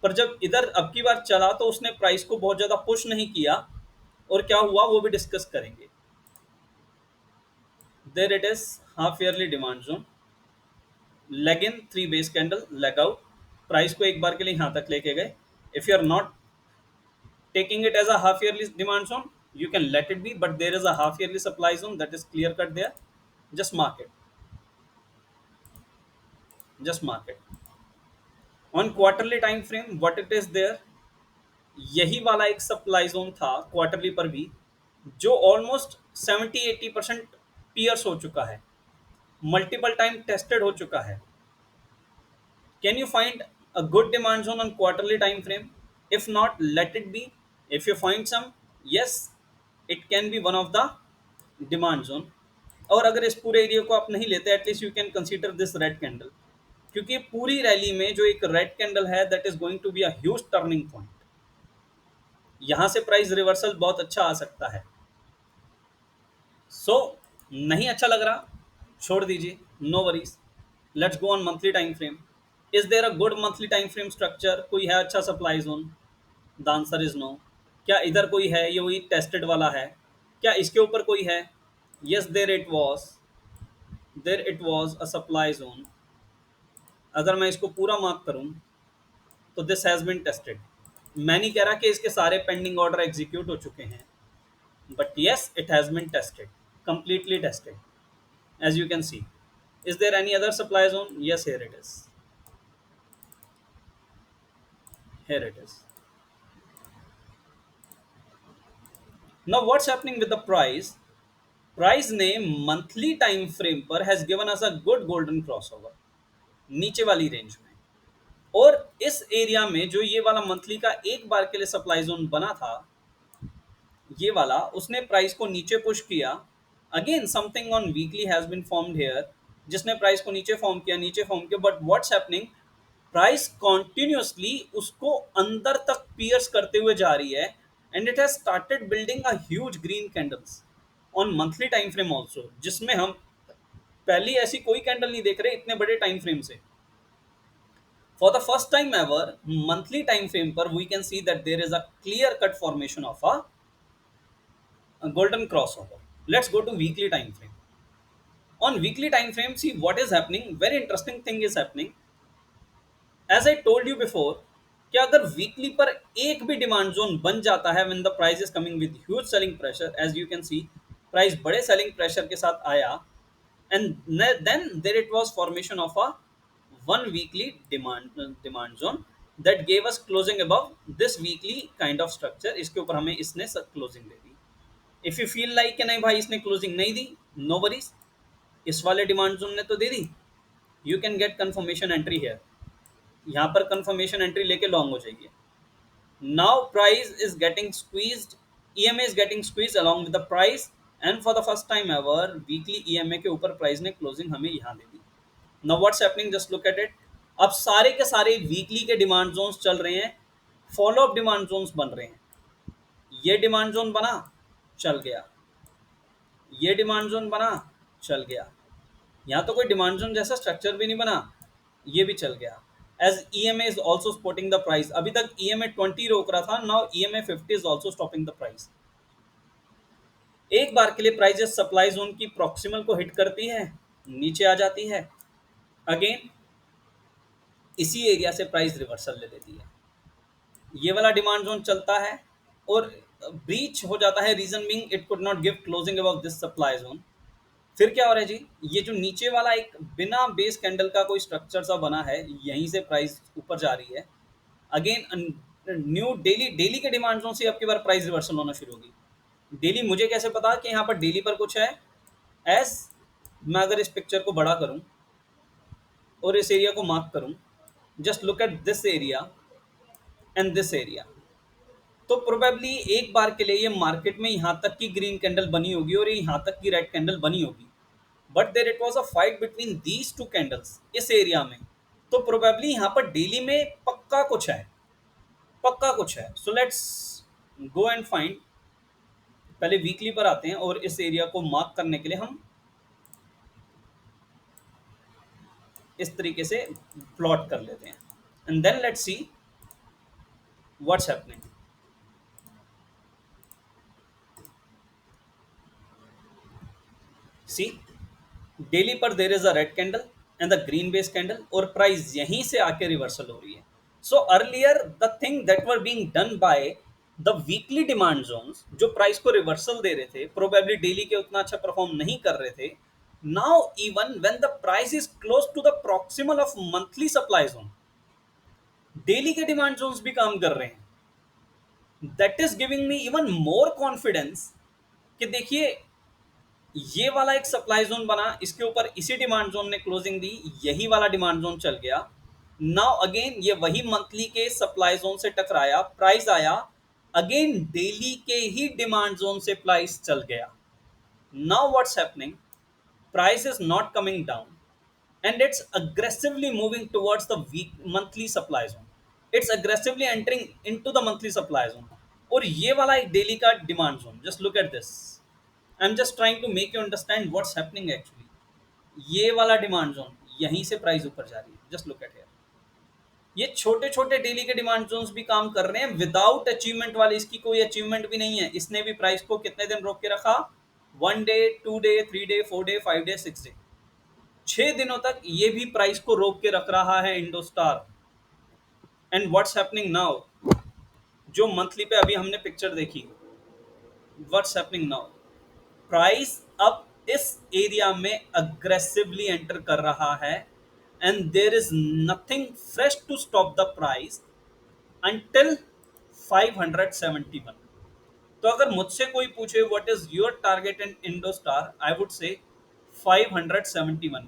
पर जब इधर अब की बार चला तो उसने प्राइस को बहुत ज़्यादा पुश नहीं किया. और क्या हुआ वो भी डिस्कस करेंगे. There it is, half yearly demand zone. Leg in, 3 base candle, leg out. Price को एक बार के लिए यहाँ तक लेके गए. If you are not taking it as a half yearly demand zone, you can let it be, but there is a half yearly supply zone that is clear cut there. Just mark it. Just mark it. On quarterly time frame, what it is there, यही वाला एक सप्लाई जोन था क्वार्टरली पर भी, जो ऑलमोस्ट 70-80% पियर्स हो चुका है, मल्टीपल टाइम टेस्टेड हो चुका है. Can you find a good demand zone on quarterly time frame? If not, let it be. If you find some, yes, it can be one of the demand zone. और अगर इस पूरे एरिया को आप नहीं लेते, at least you can consider this red candle. क्योंकि पूरी रैली में जो एक रेड कैंडल है, that is going to be a huge turning point. यहां से प्राइस रिवर्सल बहुत अच्छा आ सकता है. सो नहीं अच्छा लग रहा, छोड़ दीजिए, no worries. Let's go on monthly time frame. Is there a good monthly time frame structure? कोई है अच्छा supply zone? The answer is no. क्या इधर कोई है? ये वही टेस्टेड वाला है. क्या इसके ऊपर कोई है? Yes, there it was a supply zone. अगर मैं इसको पूरा मार्क करूं तो दिस हैज बीन टेस्टेड. मैं नहीं कह रहा कि इसके सारे पेंडिंग ऑर्डर एग्जीक्यूट हो चुके हैं, but yes, it has been tested, completely tested, as you can see. Is there any other supply zone? Yes, here it is. Here it is. Now what's happening with the price? Price ने मंथली टाइम फ्रेम पर has given us a good golden crossover नीचे वाली रेंज में. और इस एरिया में जो ये वाला मंथली का एक बार के लिए सप्लाई जोन बना था, ये वाला, उसने प्राइस को नीचे पुश किया. Again something on weekly has been formed here, जिसने प्राइस को नीचे फॉर्म किया, नीचे फॉर्म किया. But what's happening, price continuously उसको अंदर तक पियर्स करते हुए जा रही है. And it has started building a huge green candles on monthly time frame also, जिसमें हम पहले ऐसी कोई कैंडल नहीं देख रहे इतने बड़े टाइम फ्रेम से. For the first time ever monthly time frame पर we can see that there is a clear cut formation of a golden crossover. Let's go to weekly time frame. On weekly time frame, see what is happening. Very interesting thing is happening. As I told you before, कि अगर वीकली पर एक भी डिमांड जोन बन जाता है when the price is coming with huge selling pressure, as you can see price बड़े सेलिंग प्रेशर के साथ आया. And then there it was formation of a one weekly demand zone that gave us closing above this weekly kind of structure. इसके ऊपर हमें इसने क्लोजिंग दे दी. इफ यू फील लाइक कि नहीं भाई इसने क्लोजिंग नहीं दी, नो वरीज, इस वाले डिमांड जोन ने तो दे दी. You can get confirmation entry here. यहाँ पर कंफर्मेशन एंट्री लेके लॉन्ग हो जाइए. Now price is getting squeezed, EMA is getting squeezed along with the price. And for the first time ever weekly EMA के ऊपर प्राइस ने क्लोजिंग हमें यहाँ दे दी. Now what's happening, just look at it. अब सारे के सारे वीकली के डिमांड जोन्स चल रहे हैं, फॉलो अप डिमांड जोन्स बन रहे हैं. ये डिमांड जोन बना, चल गया. ये डिमांड जोन बना, चल गया. यहाँ तो कोई डिमांड जोन जैसा स्ट्रक्चर भी नहीं बना, ये भी चल गया. As EMA is also supporting the price. अभी तक ईएमए 20 रोक रहा था, now EMA 50 is also stopping the price. एक बार के लिए प्राइस सप्लाई जोन की प्रॉक्सिमल को हिट करती है, नीचे आ जाती है, अगेन इसी एरिया से प्राइस रिवर्सल ले लेती है. ये वाला डिमांड जोन चलता है और ब्रीच हो जाता है. Reason being it could not give closing above this supply zone. फिर क्या हो रहा है जी, ये जो नीचे वाला एक बिना बेस कैंडल का कोई स्ट्रक्चर सा बना है, यहीं से प्राइस ऊपर जा रही है। अगेन न्यू डेली डेली के डिमांड जोन से अब की बार प्राइस रिवर्सल होना शुरू होगी। डेली मुझे कैसे पता कि यहाँ पर डेली पर कुछ है? एस मैं अगर इस पिक्चर को बड़ा करूँ और इस एरिया को मार्क करूँ, just look at this area and this area, तो प्रोबेबली एक बार के लिए ये मार्केट में यहाँ तक की ग्रीन कैंडल बनी होगी और ये यहाँ तक की रेड कैंडल बनी होगी, but there it was a fight between these two candles इस एरिया में। तो प्रोबेबली यहाँ पर डेली में पक्का कुछ है, पक्का कुछ है। So let's go and find. पहले वीकली पर आते हैं और इस एरिया को मार्क करने के लिए हम इस तरीके से प्लॉट कर लेते हैं, and then let's see what's happening. See, daily पर there is a red candle and the green base candle, और प्राइस यहीं से आके रिवर्सल हो रही है। So earlier the thing that were being done by the weekly demand zones, जो प्राइस को रिवर्सल दे रहे थे, प्रोबेबली डेली के उतना अच्छा परफॉर्म नहीं कर रहे थे। Now even when the price is close to the proximal of monthly supply zone, daily के डिमांड जोन्स भी काम कर रहे हैं। That is giving me even more confidence कि देखिए, ये वाला एक सप्लाई जोन बना, इसके ऊपर इसी डिमांड जोन ने क्लोजिंग दी, यही वाला डिमांड जोन चल गया। नाउ अगेन ये वही मंथली के सप्लाई जोन से टकराया, प्राइस आया, अगेन डेली के ही डिमांड जोन से प्राइस चल गया। Now what's happening, price is not coming down and it's aggressively moving towards the week monthly supply zone. It's aggressively entering into the monthly supply zone, और ये वाला एक डेली का demand zone, just look at this. I am just trying to make you understand what's happening actually. ये वाला डिमांड जोन, यहीं से प्राइस ऊपर जा रही है, जस्ट लुक एट हियर। ये छोटे छोटे डेली के डिमांड जोन्स भी काम कर रहे हैं विदाउट अचीवमेंट वाले, इसकी कोई अचीवमेंट भी नहीं है। इसने भी प्राइस को कितने दिन रोक के रखा? 1 day, 2 day, 3 day, 4 day, 5 day, 6 day, 6 दिनों तक ये भी प्राइस को रोक के रख रहा है Indostar. And what's happening now, जो मंथली पे अभी हमने पिक्चर देखी, व्हाट्स हैपनिंग नाउ, प्राइस अब इस एरिया में अग्रेसिवली एंटर कर रहा है and there is nothing fresh to stop the price until 571। तो अगर मुझसे कोई पूछे what is your target in IndoStar, I would say 571।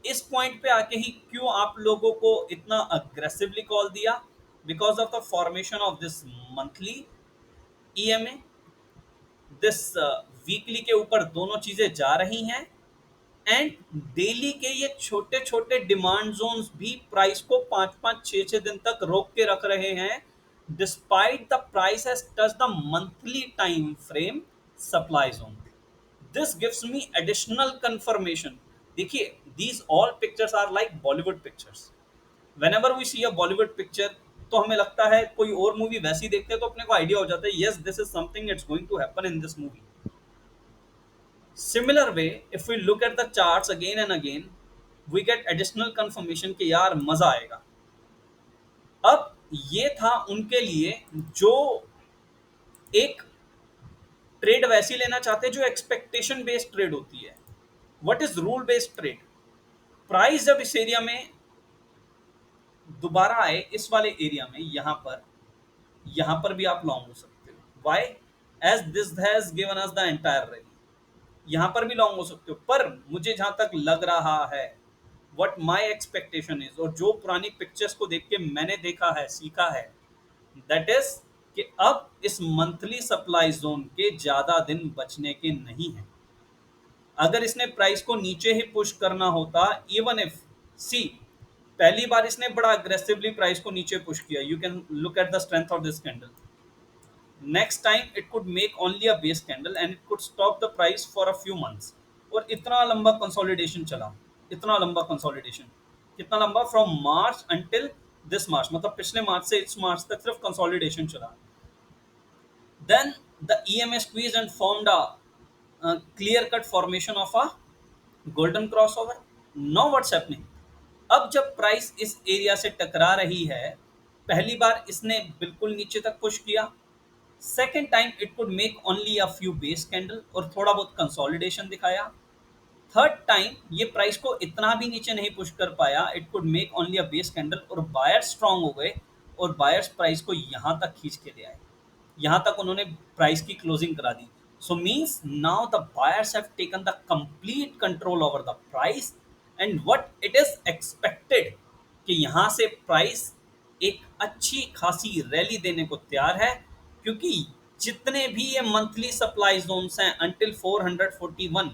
इस पॉइंट पे आके ही क्यों आप लोगों को इतना अग्रेसिवली कॉल दिया? Because of the formation of this monthly EMA, this weekly के ऊपर दोनों चीजें जा रही हैं, एंड डेली के ये छोटे छोटे डिमांड जोन्स भी प्राइस को 5-5, 6-6 दिन तक रोक के रख रहे हैं, despite the price has touch the monthly time frame supply zone. This gives me additional confirmation. देखिए, these all pictures are like Bollywood pictures. Whenever we see a Bollywood picture, तो हमें लगता है कोई और मूवी वैसी देखते हैं तो अपने को आइडिया हो जाता है, yes this is something it's going to happen in this movie. Similar way, if we look at the charts again and again, we get additional confirmation कि यार मजा आएगा। अब ये था उनके लिए जो एक ट्रेड वैसी लेना चाहते हैं जो एक्सपेक्टेशन बेस्ड ट्रेड होती है। What is rule based trade? Price जब इस एरिया में दोबारा आए, इस वाले एरिया में, यहां पर भी आप लॉन्ग हो सकते हो। Why? As this has given us the entire rally, यहां पर भी लॉन्ग हो सकते हो। पर मुझे जहां तक लग रहा है, व्हाट माय एक्सपेक्टेशन इज, और जो पुरानी पिक्चर्स को देख के मैंने देखा है, सीखा है, दैट इज कि अब इस मंथली सप्लाई जोन के ज्यादा दिन बचने के नहीं है। अगर इसने प्राइस को नीचे ही पुश करना होता, इवन इफ सी, पहली बार इसने बड़ा अग्रेसिवली प्राइस को नीचे पुश किया, you can look at the strength of this candle. Next time it could make only a base candle and it could stop the price for a few months. और इतना लंबा कंसोलिडेशन चला, इतना लंबा कंसोलिडेशन, कितना लंबा? फ्रॉम मार्च अंटिल दिस मार्च, मतलब पिछले मार्च से इस मार्च तक सिर्फ कंसोलिडेशन चला। Then the EMA squeeze and formed a clear cut formation of a golden crossover. Now what's happening, अब जब प्राइस इस एरिया से टकरा रही है, पहली बार इसने बिल्कुल नीचे तक पुश किया, second time it could make only a few base candle और थोड़ा बहुत कंसोलिडेशन दिखाया, थर्ड टाइम ये प्राइस को इतना भी नीचे नहीं पुश कर पाया, it could make only a base candle और बायर्स स्ट्रांग हो गए और बायर्स प्राइस को यहाँ तक खींच के ले आए, यहाँ तक उन्होंने प्राइस की क्लोजिंग करा दी। So means now the buyers have taken the complete control over the price and what it is expected कि यहाँ से प्राइस एक अच्छी खासी रैली देने को तैयार है, क्योंकि जितने भी ये मंथली सप्लाई जोन्स हैं अंटिल 441,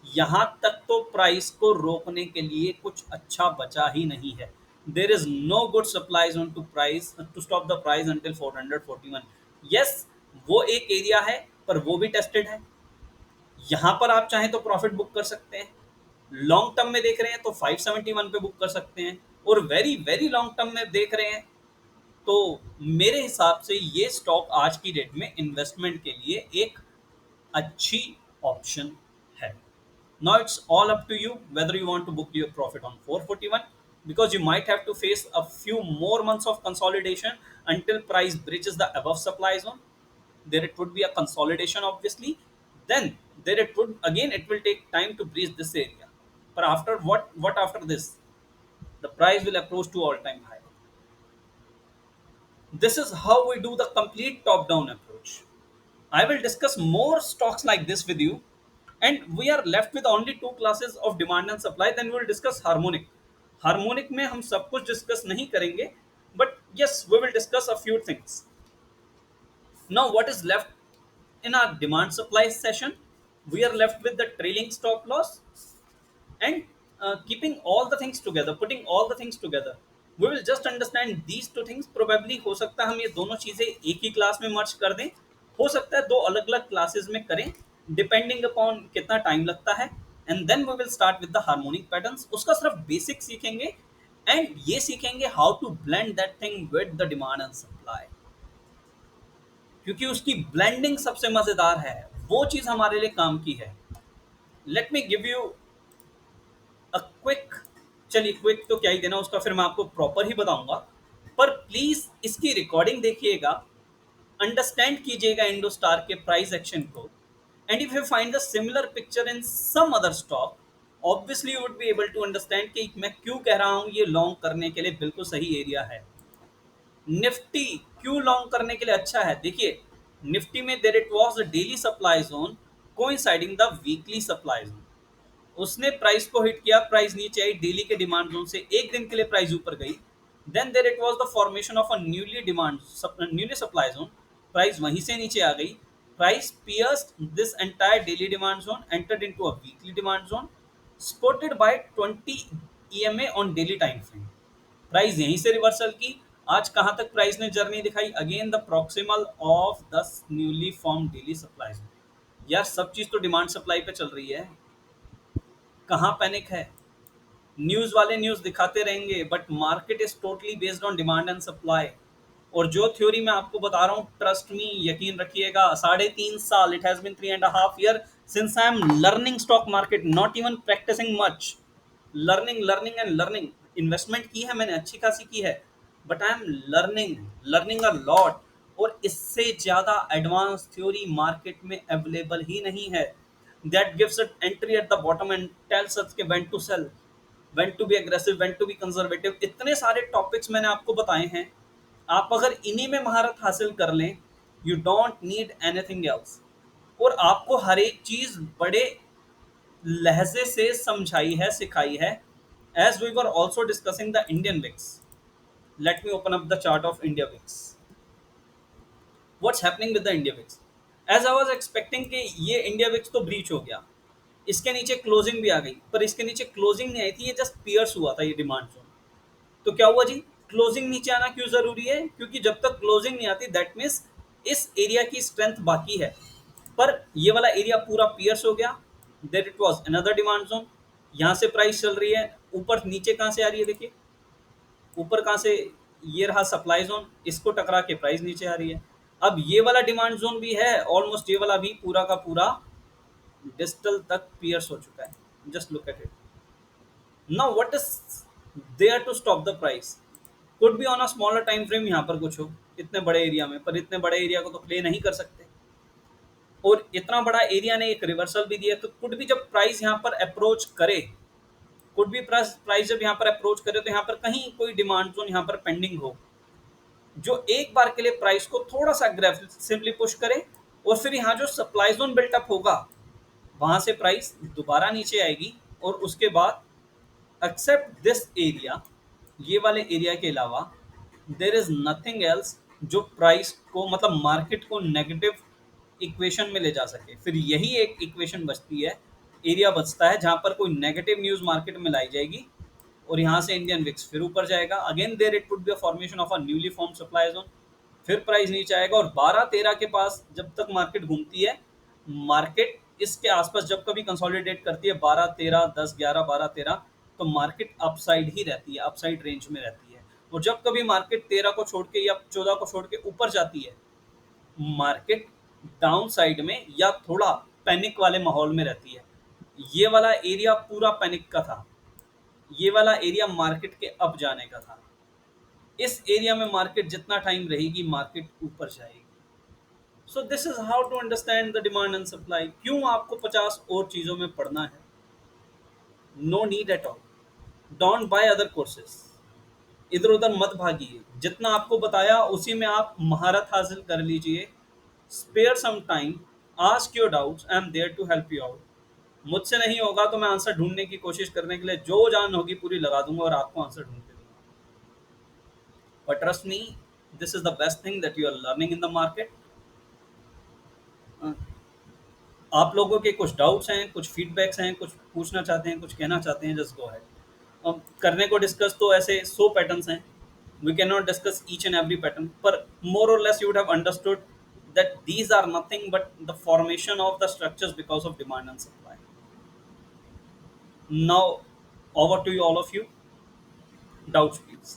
यहाँ तक तो प्राइस को रोकने के लिए कुछ अच्छा बचा ही नहीं है। There is no good supply zone to price to stop the price until 441। Yes, वो एक एरिया है पर वो भी टेस्टेड है। यहाँ पर आप चाहें तो प्रॉफिट बुक कर सकते हैं, लॉन्ग टर्म में देख रहे हैं तो 571 पे बुक कर सकते हैं, और वेरी वेरी लॉन्ग टर्म में देख रहे हैं तो मेरे हिसाब से ये स्टॉक आज की डेट में इन्वेस्टमेंट के लिए एक अच्छी ऑप्शन है। Now it's all up to you whether you want to book your profit on 441, because you might have to face a few more months of consolidation until price breaches the above supply zone. There it would be a consolidation obviously. Then there it would again, it will take time to breach this area. But after what after this? The price will approach to all-time high. This is how we do the complete top-down approach. I will discuss more stocks like this with you, and we are left with only two classes of demand and supply. Then we will discuss harmonic. Harmonic में हम सब कुछ डिस्कस नहीं करेंगे, but yes, we will discuss a few things. Now, what is left in our demand supply session? We are left with the trailing stop loss and keeping all the things together, putting all the things together. We will just understand these two things. Probably हो सकता है हम ये दोनों चीजें एक ही क्लास में मर्ज कर दें, हो सकता है दो अलग अलग क्लासेस में करें, डिपेंडिंग अपॉन कितना टाइम लगता है। And then we will start with the harmonic patterns, उसका सिर्फ बेसिक सीखेंगे एंड ये सीखेंगे how to blend that thing with the demand and supply, क्योंकि उसकी ब्लेंडिंग सबसे मजेदार है, वो चीज हमारे लिए काम की है। Let me give you a quick, चलिए क्विक तो क्या ही देना उसका, फिर मैं आपको प्रॉपर ही बताऊंगा, पर प्लीज इसकी रिकॉर्डिंग देखिएगा, अंडरस्टैंड कीजिएगा इंडोस्टार के प्राइस एक्शन को, and if you find the similar picture in some other stock, obviously you would be able to understand कि मैं क्यों कह रहा हूं ये लॉन्ग करने के लिए बिल्कुल सही एरिया है। निफ्टी क्यों लॉन्ग करने के लिए अच्छा है? देखिए, निफ्टी में there it was a daily supply zone coinciding the weekly supply zone, उसने प्राइस को हिट किया, प्राइस नीचे आई, डेली के डिमांड जोन से एक दिन के लिए प्राइस ऊपर गई, then there it was the formation of a newly supply zone, price वहीं से नीचे आ गई, price pierced this entire daily demand zone, entered into a weekly demand zone, supported by 20 EMA on daily time frame, price यहीं से रिवर्सल की। आज कहां तक प्राइस ने जर्नी दिखाई? Again the proximal of the newly form daily supply zone. यार सब चीज तो डिमांड सप्लाई पे चल रही है, कहाँ पैनिक है? न्यूज वाले न्यूज दिखाते रहेंगे, but market is totally based on demand and supply. और जो थ्योरी मैं आपको बता रहा हूँ, ट्रस्ट मी, यकीन रखिएगा, 3.5 साल, it has been 3.5 years since I am learning stock market, not even practising much, learning learning and learning. Investment की है मैंने, अच्छी खासी की है, but I am learning learning a lot, और इससे ज्यादा एडवांस थ्योरी मार्केट में अवेलेबल ही नहीं है। That gives it entry at the bottom and tells us कि when to sell, when to be aggressive, when to B conservative. इतने सारे टॉपिक्स मैंने आपको बताए हैं, आप अगर इन्हीं में महारत हासिल कर लें, you don't need anything else. और आपको हर एक चीज बड़े लहजे से समझाई है, सिखाई है। As we were also discussing the Indian VIX, let me open up the chart of India VIX. What's happening with the India VIX? As I was expecting कि ये इंडिया विक्स तो ब्रीच हो गया, इसके नीचे क्लोजिंग भी आ गई, पर इसके नीचे क्लोजिंग नहीं आई थी, ये जस्ट पियर्स हुआ था ये डिमांड जोन। तो क्या हुआ जी? क्लोजिंग नीचे आना क्यों जरूरी है? क्योंकि जब तक क्लोजिंग नहीं आती, दैट मीन्स इस एरिया की स्ट्रेंथ बाकी है, पर ये वाला एरिया पूरा पियर्स हो गया, that it was another demand zone. यहाँ से प्राइस चल रही है ऊपर, नीचे कहाँ से आ रही है? देखिए ऊपर कहाँ से, ये रहा सप्लाई जोन, इसको टकरा के प्राइस नीचे आ रही है। अब ये वाला डिमांड जोन भी है ऑलमोस्ट, ये वाला भी पूरा का पूरा डिजिटल तक पियर्स हो चुका है। Just look at it now, what is there to stop the price? Could be on a smaller time frame, यहाँ पर कुछ हो इतने बड़े एरिया में, पर इतने बड़े एरिया को तो प्ले नहीं कर सकते। और इतना बड़ा एरिया ने एक रिवर्सल भी दिया, तो कुड भी जब प्राइस यहाँ पर अप्रोच करे, कुड भी प्राइस जब यहाँ पर अप्रोच करे, तो यहाँ पर कहीं कोई डिमांड जोन यहाँ पर पेंडिंग हो, जो एक बार के लिए प्राइस को थोड़ा सा अग्रेसिवली पुश करे, और फिर यहाँ जो सप्लाई जोन बिल्टअप होगा, वहां से प्राइस दोबारा नीचे आएगी, और उसके बाद एक्सेप्ट दिस एरिया, ये वाले एरिया के अलावा देर इज नथिंग एल्स जो प्राइस को, मतलब मार्केट को नेगेटिव इक्वेशन में ले जा सके। फिर यही एक इक्वेशन बचती है, एरिया बचता है, जहां पर कोई नेगेटिव न्यूज मार्केट में लाई जाएगी, और यहाँ से इंडियन विक्स फिर ऊपर जाएगा, again there it would be a formation of a newly form supply zone, फिर प्राइस नीचे आएगा, और 12-13 के पास जब तक मार्केट घूमती है, मार्केट इसके आसपास जब कभी कंसोलिडेट करती है 12-13, 10-11, 12-13, तो मार्केट अपसाइड ही रहती है, अपसाइड रेंज में रहती है। और जब कभी मार्केट 13 को छोड़ के या 14 को छोड़ के ऊपर जाती है, मार्केट डाउन साइड में या थोड़ा पैनिक वाले माहौल में रहती है। ये वाला एरिया पूरा पैनिक का था, ये वाला एरिया मार्केट के अप जाने का था। इस एरिया में मार्केट जितना टाइम रहेगी, मार्केट ऊपर जाएगी। So this is how to understand the demand and supply. क्यों आपको 50 और चीजों में पढ़ना है? No need at all. Don't buy other courses, इधर उधर मत भागिए, जितना आपको बताया उसी में आप महारत हासिल कर लीजिए। Spare some time, ask your doubts, I am there to help you out. मुझसे नहीं होगा तो मैं आंसर ढूंढने की कोशिश करने के लिए जो जान होगी पूरी लगा दूंगा, और आपको आंसर ढूंढ के दूंगा। But trust me, this is the best thing that you are learning in the market. आप लोगों के कुछ डाउट्स हैं, कुछ फीडबैक्स हैं, कुछ पूछना चाहते हैं, कुछ कहना चाहते हैं, जस्ट गो अहेड। करने को डिस्कस तो ऐसे 100 पैटर्न्स हैं, we can not discuss each and every pattern, पर मोर और less you would have understood that these are nothing but the formation of the structures because of demand and supply. Now, over to you, all of you. Doubts, please.